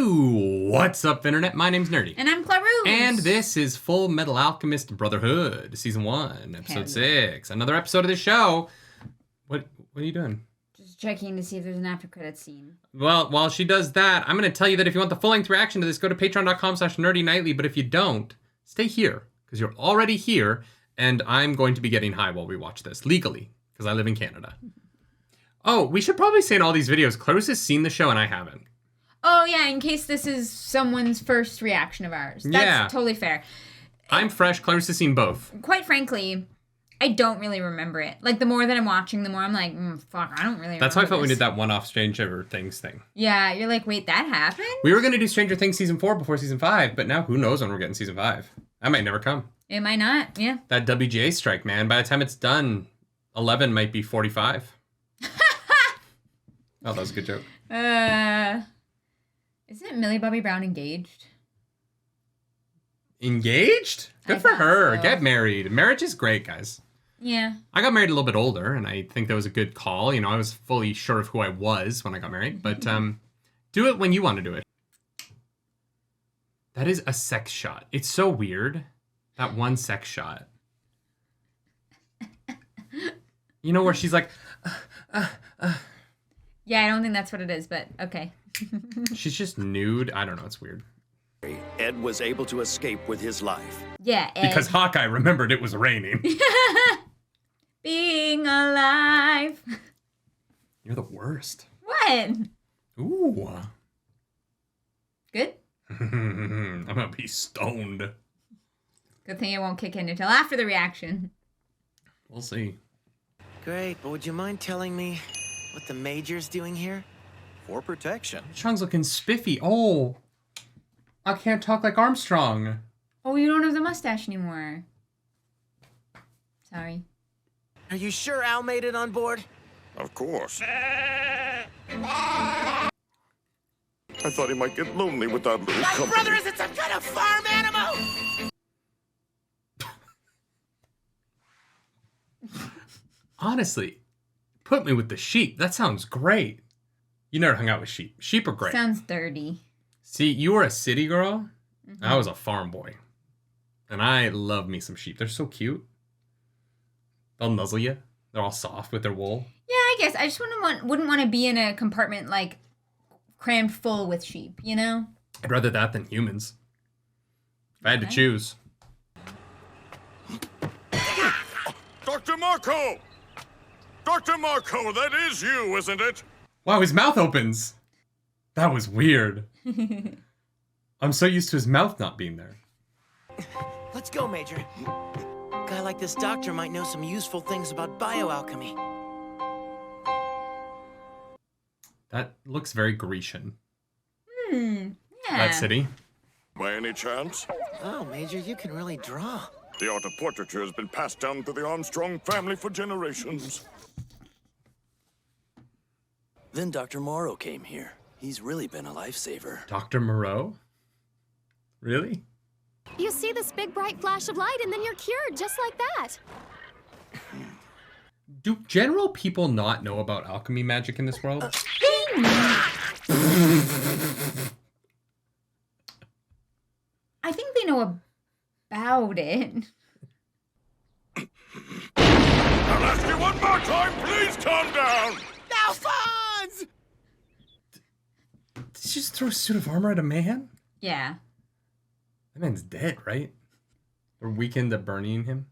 Yo, what's up, Internet? My name's Nerdy. And I'm Claroos. And this is Full Metal Alchemist Brotherhood, Season 1, Episode 6. Another episode of the show. What are you doing? Just checking to see if there's an after credits scene. Well, while she does that, I'm going to tell you that if you want the full-length reaction to this, go to patreon.com/nerdynightly. But if you don't, stay here, because you're already here, and I'm going to be getting high while we watch this, legally, because I live in Canada. Oh, we should probably say in all these videos, Claroos has seen the show and I haven't. Oh, yeah, in case this is someone's first reaction of ours. That's totally fair. I'm fresh. Claroos has seen both. Quite frankly, I don't really remember it. Like, the more that I'm watching, the more I'm like, fuck, I don't really remember. That's how I felt when we this. did that one-off Stranger Things thing. Yeah, you're like, wait, that happened? We were going to do Stranger Things Season 4 before Season 5, but now who knows when we're getting Season 5. That might never come. It might not, yeah. That WGA strike, man. By the time it's done, 11 might be 45. Oh, that was a good joke. Isn't Millie Bobby Brown engaged? Engaged? Good for her. So. Get married. Marriage is great, guys. Yeah. I got married a little bit older, and I think that was a good call. You know, I was fully sure of who I was when I got married. But do it when you want to do it. That is a sex shot. It's so weird. That one sex shot. You know, where she's like... Yeah, I don't think that's what it is, but okay. She's just nude. I don't know. It's weird. Ed was able to escape with his life. Yeah, Ed. Because Hawkeye remembered it was raining. Being alive. You're the worst. What? Ooh. Good? I'm gonna be stoned. Good thing it won't kick in until after the reaction. We'll see. Great, but would you mind telling me what the Major's doing here? For protection. Armstrong's looking spiffy. Oh. I can't talk like Armstrong. Oh, you don't have the mustache anymore. Sorry. Are you sure Al made it on board? Of course. I thought he might get lonely without little company. My brother isn't some kind of farm animal! Honestly, put me with the sheep. That sounds great. You never hung out with sheep. Sheep are great. Sounds dirty. See, you were a city girl. I was a farm boy. And I love me some sheep. They're so cute. They'll nuzzle you. They're all soft with their wool. Yeah, I guess. I just wouldn't want to be in a compartment, like, crammed full with sheep, you know? I'd rather that than humans. If I had to choose. Dr. Marco! Dr. Marco, that is you, isn't it? Wow, his mouth opens. That was weird. I'm so used to his mouth not being there. Let's go, Major. A guy like this doctor might know some useful things about bioalchemy. That looks very Grecian. Yeah. That city. By any chance? Oh, Major, you can really draw. The art of portraiture has been passed down through the Armstrong family for generations. Then Dr. Morrow came here. He's really been a lifesaver. Dr. Moreau? Really? You see this big bright flash of light and then you're cured just like that. Do general people not know about alchemy magic in this world? I think they know about it. I'll ask you one more time, please calm down! Alphonse! Did you just throw a suit of armor at a man? Yeah. That man's dead, right? We're weakened at burning him.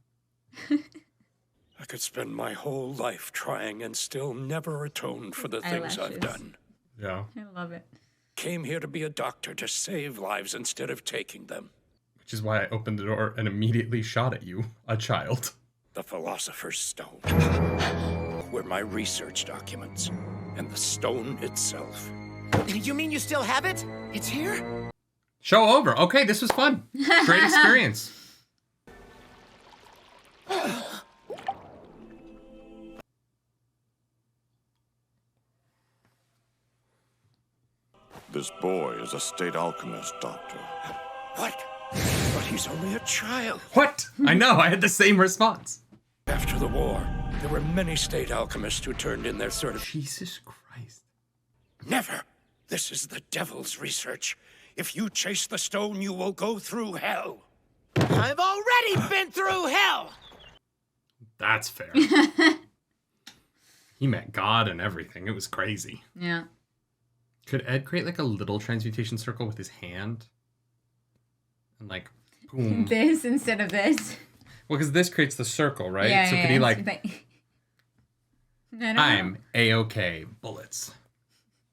I could spend my whole life trying and still never atone for the things I've Eyelashes. done. Yeah. I love it. Came here to be a doctor to save lives instead of taking them. Which is why I opened the door and immediately shot at you, a child. The Philosopher's Stone were my research documents, and the stone itself. You mean you still have it? It's here? Show over. Okay, this was fun. Great experience. This boy is a state alchemist, Doctor. What? But he's only a child. What? I know, I had the same response. After the war, there were many state alchemists who turned in their Jesus Christ. Never This is the devil's research. If you chase the stone, you will go through hell. I've already been through hell! That's fair. He met God and everything. It was crazy. Yeah. Could Ed create like a little transmutation circle with his hand? And like, boom. This instead of this. Well, because this creates the circle, right? Yeah, so yeah, could he yeah. like, I don't know. I'm A-OK, bullets.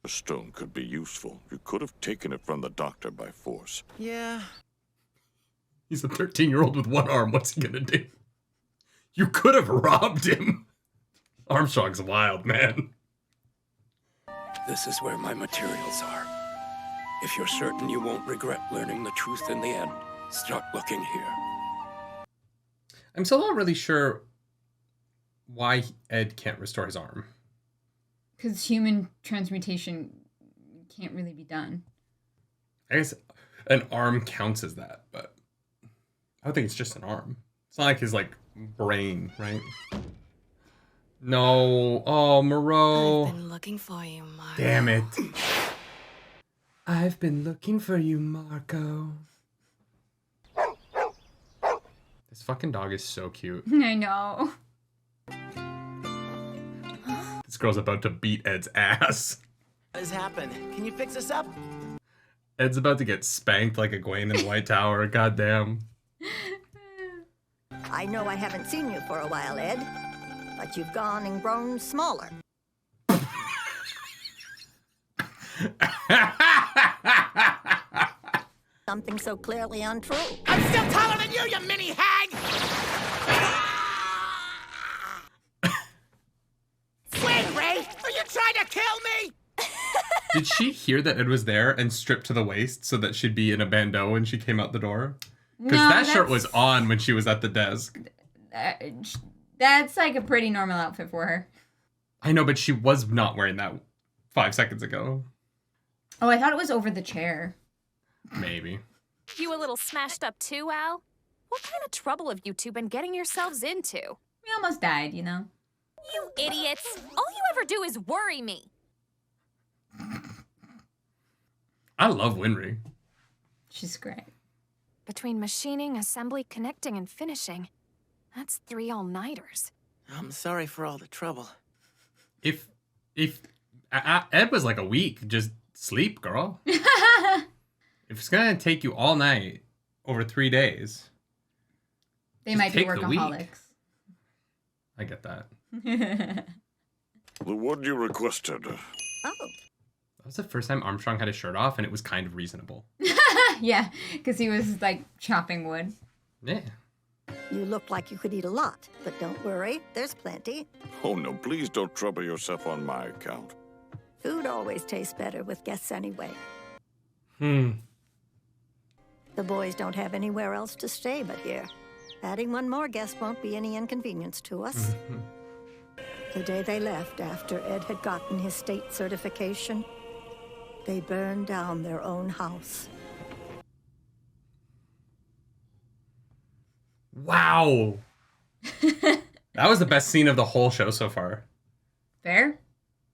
The stone could be useful. You could have taken it from the doctor by force. Yeah. He's a 13-year-old with one arm. What's he gonna do? You could have robbed him. Armstrong's wild, man. This is where my materials are. If you're certain you won't regret learning the truth in the end, start looking here. I'm still not really sure why Ed can't restore his arm. Because human transmutation can't really be done. I guess an arm counts as that, but I don't think it's just an arm. It's not like his, like, brain, right? No. Oh, Moreau. I've been looking for you, Marco. Damn it. I've been looking for you, Marco. This fucking dog is so cute. I know. This girl's about to beat Ed's ass. What has happened? Can you fix us up? Ed's about to get spanked like Egwene in the White Tower. Goddamn. I know I haven't seen you for a while, Ed, but you've gone and grown smaller. Something so clearly untrue. I'm still taller than you mini hag! Winry, are you trying to kill me? Did she hear that Ed was there and stripped to the waist so that she'd be in a bandeau when she came out the door? Because that shirt was on when she was at the desk. That's like a pretty normal outfit for her. I know, but she was not wearing that 5 seconds ago. Oh, I thought it was over the chair. Maybe. You a little smashed up too, Al? What kind of trouble have you two been getting yourselves into? We almost died, you know? You idiots! All you ever do is worry me. I love Winry. She's great. Between machining, assembly, connecting, and finishing, that's 3 all-nighters. I'm sorry for all the trouble. If Ed was like a week, just sleep, girl. If it's gonna take you all night over 3 days, They just might be take the week. workaholics. I get that. The wood you requested. Oh, That was the first time Armstrong had his shirt off, and it was kind of reasonable. Yeah, because he was like chopping wood. Yeah. you look like you could eat a lot, but don't worry, there's plenty. Oh no, please don't trouble yourself on my account. Food always tastes better with guests anyway. Hmm. The boys don't have anywhere else to stay but here. Adding one more guest won't be any inconvenience to us. The day they left, after Ed had gotten his state certification, they burned down their own house. Wow. That was the best scene of the whole show so far. Fair?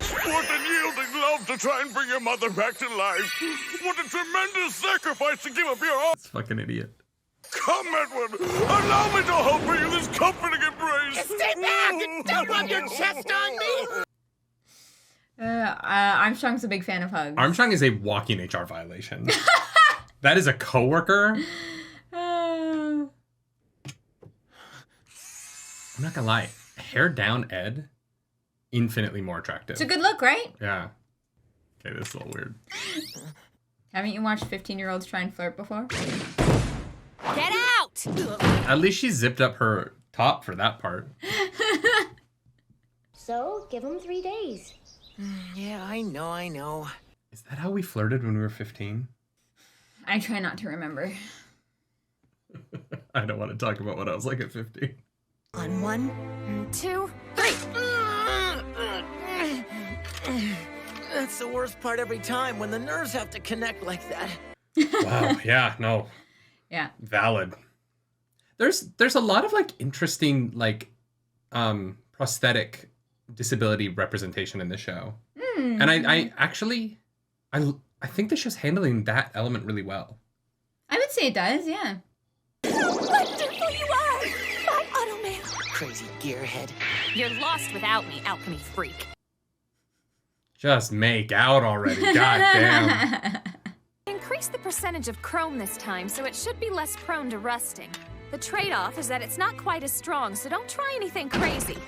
What an yielding love to try and bring your mother back to life. What a tremendous sacrifice to give up your own. This fucking idiot. Come, Edward. Allow me to offer you this comforting embrace. Stay back! Don't rub your chest on me! Armstrong's a big fan of hugs. Armstrong is a walking HR violation. That is a coworker. I'm not gonna lie. Hair down Ed, infinitely more attractive. It's a good look, right? Yeah. Okay, this is a little weird. Haven't you watched 15-year-olds try and flirt before? Get out! At least she zipped up her top for that part. So, give him 3 days. Yeah, I know. Is that how we flirted when we were 15? I try not to remember. I don't want to talk about what I was like at 15. On 1, 2, That's the worst part every time, when the nerves have to connect like that. Wow, yeah, no. Yeah. Valid. There's a lot of like interesting like prosthetic disability representation in the show. And I I think the show's handling that element really well. I would say it does, yeah. Wonderful you are! My Automail! Crazy gearhead. You're lost without me, alchemy freak. Just make out already, goddamn. Increase the percentage of chrome this time, so it should be less prone to rusting. The trade-off is that it's not quite as strong, so don't try anything crazy.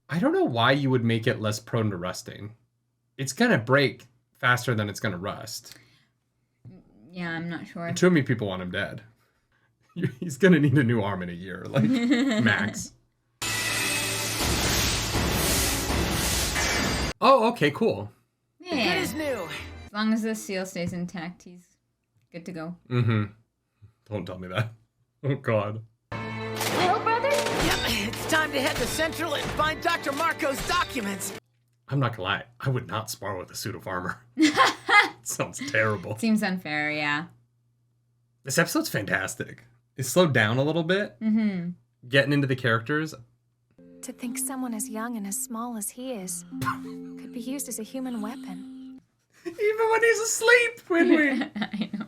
I don't know why you would make it less prone to rusting. It's gonna break faster than it's gonna rust. Yeah, I'm not sure. Too many people want him dead. He's gonna need a new arm in a year, like max. Oh, okay, cool. Good Yeah. as new. As long as the seal stays intact, he's good to go. Mm-hmm. Don't tell me that. Oh, God. Well, brother? Yep, it's time to head to Central and find Dr. Marco's documents. I'm not gonna lie. I would not spar with a suit of armor. Sounds terrible. Seems unfair, yeah. This episode's fantastic. It's slowed down a little bit. Mm-hmm. Getting into the characters. To think someone as young and as small as he is could be used as a human weapon. Even when he's asleep, Winry. I know.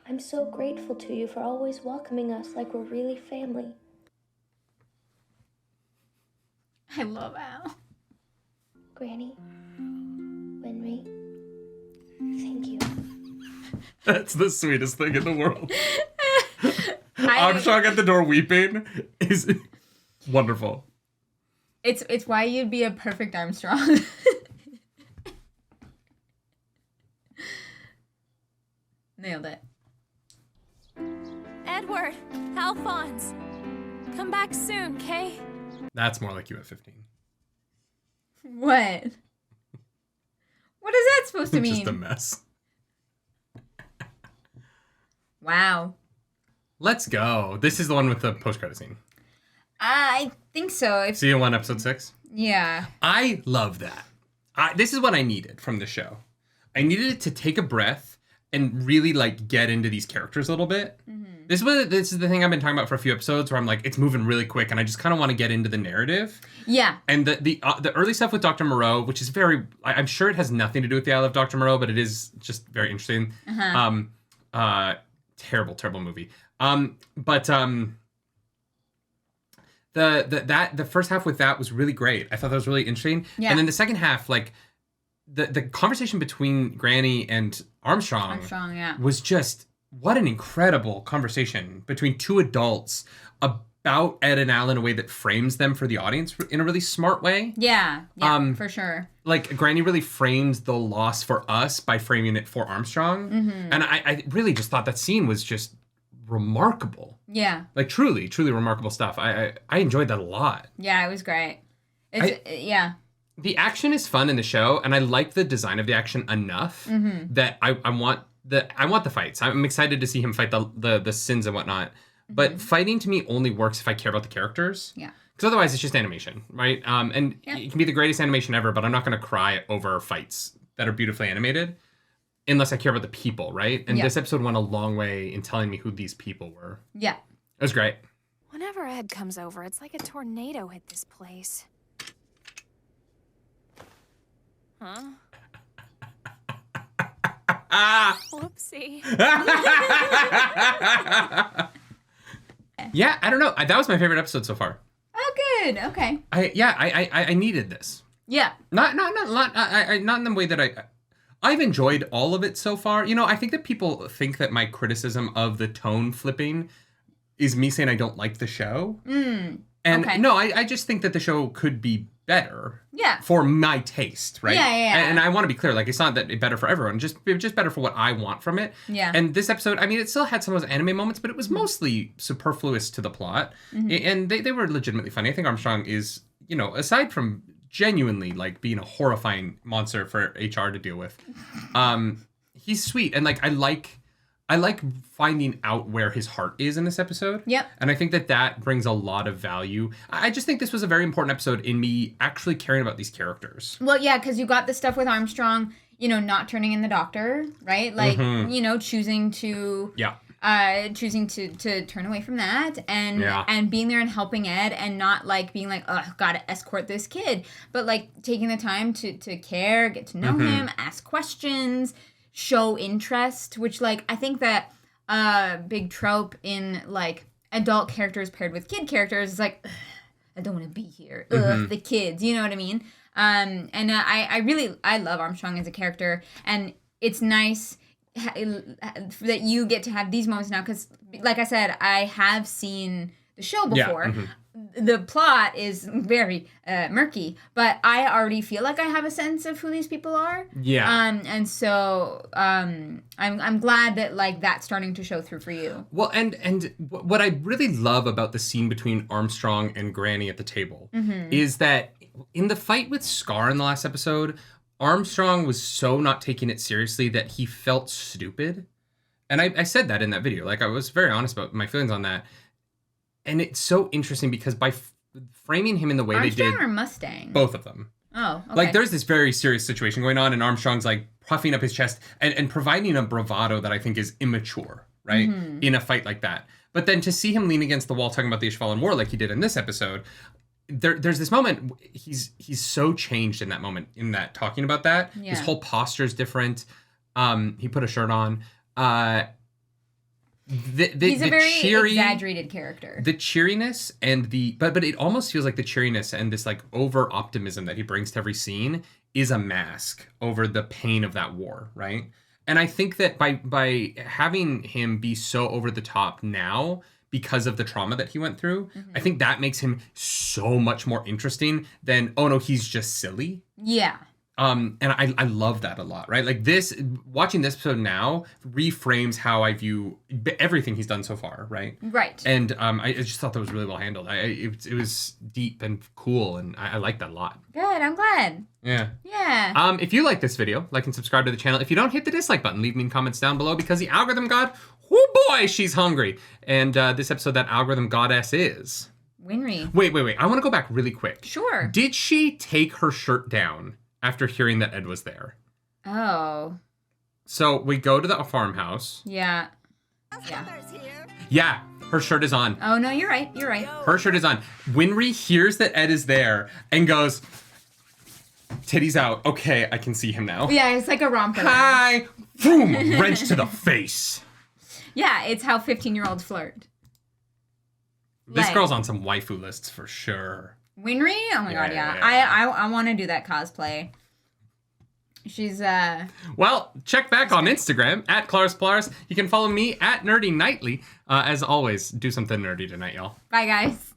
I'm so grateful to you for always welcoming us like we're really family. I love Al. Granny, Winry, thank you. That's the sweetest thing in the world. Armstrong at the door weeping is wonderful. It's why you'd be a perfect Armstrong. Nailed it. Edward, Alphonse, come back soon, Kay? That's more like you at 15. What? What is that supposed to mean? Just a mess. Wow. Let's go. This is the one with the post-credit scene. I think so. See you on episode 6? Yeah. I love that. This is what I needed from the show. I needed it to take a breath and really like get into these characters a little bit. Mm-hmm. This is the thing I've been talking about for a few episodes where I'm like, it's moving really quick and I just kind of want to get into the narrative. Yeah. And the early stuff with Dr. Moreau, which is I'm sure it has nothing to do with the I Love Dr. Moreau, but it is just very interesting. Uh-huh. Terrible movie. The first half with that was really great. I thought that was really interesting. Yeah. And then the second half, like the conversation between Granny and Armstrong yeah. was just what an incredible conversation between two adults about Ed and Al in a way that frames them for the audience in a really smart way. Yeah, for sure. Like Granny really framed the loss for us by framing it for Armstrong. Mm-hmm. And I really just thought that scene was just remarkable. Yeah. Like truly, truly remarkable stuff. I enjoyed that a lot. Yeah, it was great. Yeah. The action is fun in the show, and I like the design of the action enough that I want the fights. I'm excited to see him fight the sins and whatnot. Mm-hmm. But fighting to me only works if I care about the characters. Yeah. Because otherwise it's just animation, right? And it can be the greatest animation ever, but I'm not going to cry over fights that are beautifully animated unless I care about the people, right? And this episode went a long way in telling me who these people were. Yeah. It was great. Whenever Ed comes over, it's like a tornado hit this place. Huh? Whoopsie. Yeah, I don't know. That was my favorite episode so far. Oh, good. Okay. I needed this. Yeah. Not in the way that I've enjoyed all of it so far. You know, I think that people think that my criticism of the tone flipping is me saying I don't like the show. And no, I just think that the show could be better. Yeah. For my taste, right? Yeah. And I want to be clear, like it's not that it's better for everyone, just better for what I want from it. Yeah. And this episode, I mean, it still had some of those anime moments, but it was mostly superfluous to the plot. Mm-hmm. And they were legitimately funny. I think Armstrong is, you know, aside from genuinely like being a horrifying monster for HR to deal with, he's sweet. And like I like finding out where his heart is in this episode. Yep. And I think that brings a lot of value. I just think this was a very important episode in me actually caring about these characters. Well, yeah, because you got the stuff with Armstrong, you know, not turning in the doctor, right? Like, you know, choosing to choosing to turn away from that and being there and helping Ed and not like being like, oh, gotta escort this kid, but like taking the time to care, get to know him, ask questions, show interest, which like I think that big trope in like adult characters paired with kid characters is like, I don't want to be here. The kids, you know what I mean? And I love Armstrong as a character, and it's nice that you get to have these moments now, because like I said, I have seen the show before. The plot is very murky, but I already feel like I have a sense of who these people are. And so I'm glad that like that's starting to show through for you. Well, and what I really love about the scene between Armstrong and Granny at the table is that in the fight with Scar in the last episode, Armstrong was so not taking it seriously that he felt stupid. And I said that in that video. Like, I was very honest about my feelings on that. And it's so interesting because by framing him in the way Armstrong they did... or Mustang? Both of them. Oh, okay. Like, there's this very serious situation going on, and Armstrong's, like, puffing up his chest and providing a bravado that I think is immature, right? In a fight like that. But then to see him lean against the wall talking about the Ishvalan War like he did in this episode... There's this moment, he's so changed in that moment, in that talking about that. His whole posture is different. He put a shirt on. He's a very exaggerated character. The cheeriness and but it almost feels like the cheeriness and this like over optimism that he brings to every scene is a mask over the pain of that war, right? And I think that by having him be so over the top now, because of the trauma that he went through, I think that makes him so much more interesting than, oh no, he's just silly. Yeah. And I love that a lot, right? Like this, watching this episode now reframes how I view everything he's done so far, right? Right. And I just thought that was really well handled. It was deep and cool, and I like that a lot. Good, I'm glad. Yeah. Yeah. If you like this video, like and subscribe to the channel. If you don't, hit the dislike button. Leave me comments down below, because the algorithm god, oh boy, she's hungry. And this episode, that algorithm goddess is... Winry. Wait. I want to go back really quick. Sure. Did she take her shirt down after hearing that Ed was there? Oh. So we go to the farmhouse. Yeah. Yeah, her shirt is on. Oh, no, you're right. Her shirt is on. Winry hears that Ed is there and goes, titties out. Okay, I can see him now. Yeah, it's like a romper. Hi! Boom! Wrench to the face. Yeah, it's how 15-year-olds flirt. This girl's on some waifu lists for sure. Winry? Oh my god, yeah. I want to do that cosplay. She's Well, check back on Instagram at @ClarsPlars. You can follow me at Nerdy Nightly. As always, do something nerdy tonight, y'all. Bye, guys.